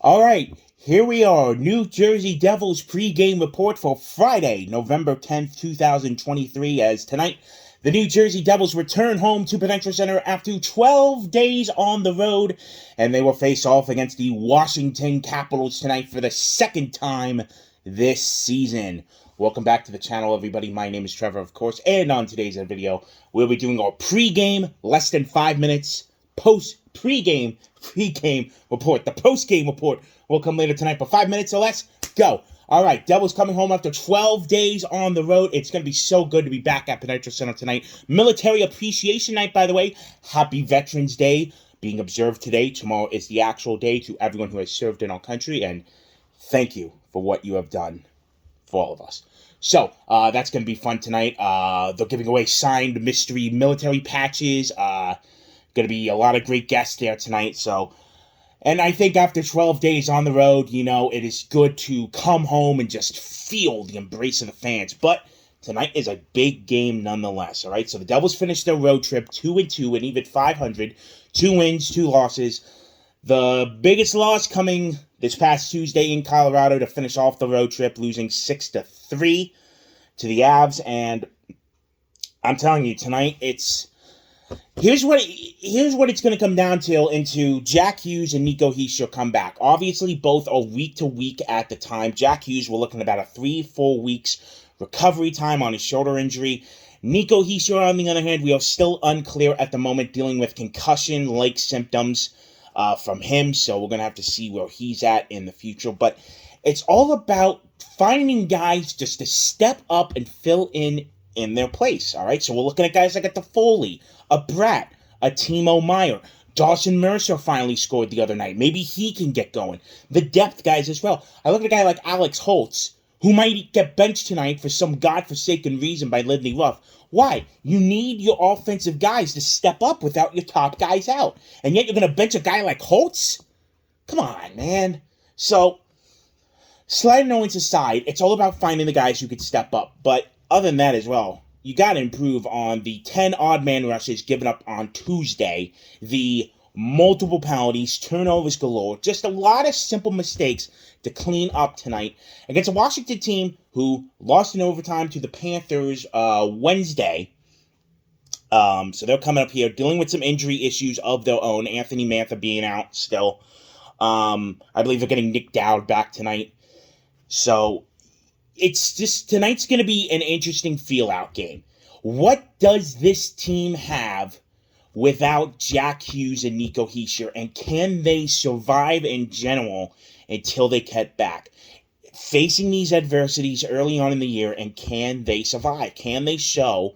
All right, here we are, New Jersey Devils pregame report for Friday, November 10th, 2023, as tonight, the New Jersey Devils return home to Prudential Center after 12 days on the road, and they will face off against the Washington Capitals tonight for the second time this season. Welcome back to the channel, everybody. My name is Trevor, of course, and on today's video, we'll be doing our pregame, less than 5 minutes, pregame report. The post-game report will come later tonight, but 5 minutes or less, go. All right, Devils coming home after 12 days on the road. It's going to be so good to be back at Prudential Center tonight. Military Appreciation Night, by the way. Happy Veterans Day being observed today. Tomorrow is the actual day to everyone who has served in our country, and thank you for what you have done for all of us. So, that's going to be fun tonight. They're giving away signed mystery military patches. Going to be a lot of great guests there tonight, so... And I think after 12 days on the road, you know, it is good to come home and just feel the embrace of the fans. But tonight is a big game nonetheless, all right? So the Devils finished their road trip 2-2 and even 500. 2 wins, 2 losses. The biggest loss coming this past Tuesday in Colorado to finish off the road trip, losing 6-3 to the Avs. And I'm telling you, tonight it's... Here's what it's going to come down to into Jack Hughes and Nico Hischier come back. Obviously, both are week to week at the time. Jack Hughes, we're looking at about a 3-4 weeks recovery time on his shoulder injury. Nico Hischier, on the other hand, we are still unclear at the moment, dealing with concussion-like symptoms from him. So we're going to have to see where he's at in the future. But it's all about finding guys just to step up and fill in their place, all right? So we're looking at guys like a Toffoli, a Bratt, a Timo Meier. Dawson Mercer finally scored the other night. Maybe he can get going. The depth guys as well. I look at a guy like Alex Holtz, who might get benched tonight for some godforsaken reason by Lindy Ruff. Why? You need your offensive guys to step up without your top guys out. And yet you're going to bench a guy like Holtz? Come on, man. So, slide notes aside, it's all about finding the guys who could step up. But other than that as well, you got to improve on the 10 odd man rushes given up on Tuesday, the multiple penalties, turnovers galore, just a lot of simple mistakes to clean up tonight against a Washington team who lost in overtime to the Panthers Wednesday. So they're coming up here dealing with some injury issues of their own. Anthony Mantha being out still. I believe they're getting Nick Dowd back tonight. So it's just, tonight's going to be an interesting feel-out game. What does this team have without Jack Hughes and Nico Hischier, and can they survive in general until they get back? Facing these adversities early on in the year, and can they survive? Can they show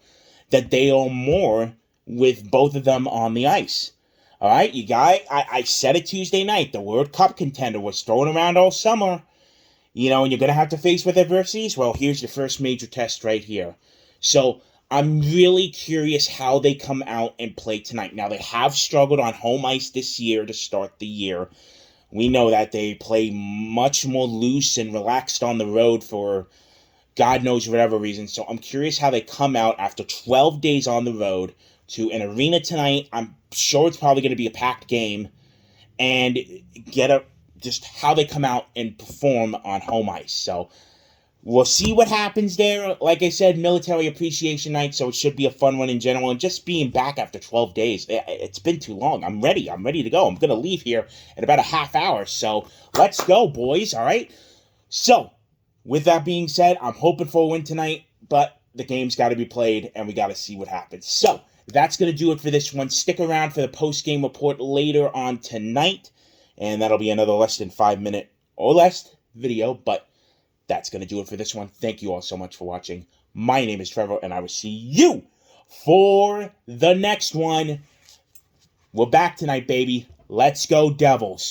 that they are more with both of them on the ice? All right, you guys, I said it Tuesday night, the World Cup contender was thrown around all summer. You know, and you're going to have to face with adversities. Well, here's your first major test right here. So I'm really curious how they come out and play tonight. Now, they have struggled on home ice this year to start the year. We know that they play much more loose and relaxed on the road for God knows whatever reason. So I'm curious how they come out after 12 days on the road to an arena tonight. I'm sure it's probably going to be a packed game, and just how they come out and perform on home ice. So we'll see what happens there. Like I said, Military Appreciation Night, so it should be a fun one in general. And just being back after 12 days, it's been too long. I'm ready to go. I'm going to leave here in about a half hour. So let's go, boys, all right? So with that being said, I'm hoping for a win tonight, but the game's got to be played, and we got to see what happens. So that's going to do it for this one. Stick around for the post-game report later on tonight. And that'll be another less than 5 minute or less video, but that's going to do it for this one. Thank you all so much for watching. My name is Trevor, and I will see you for the next one. We're back tonight, baby. Let's go, Devils.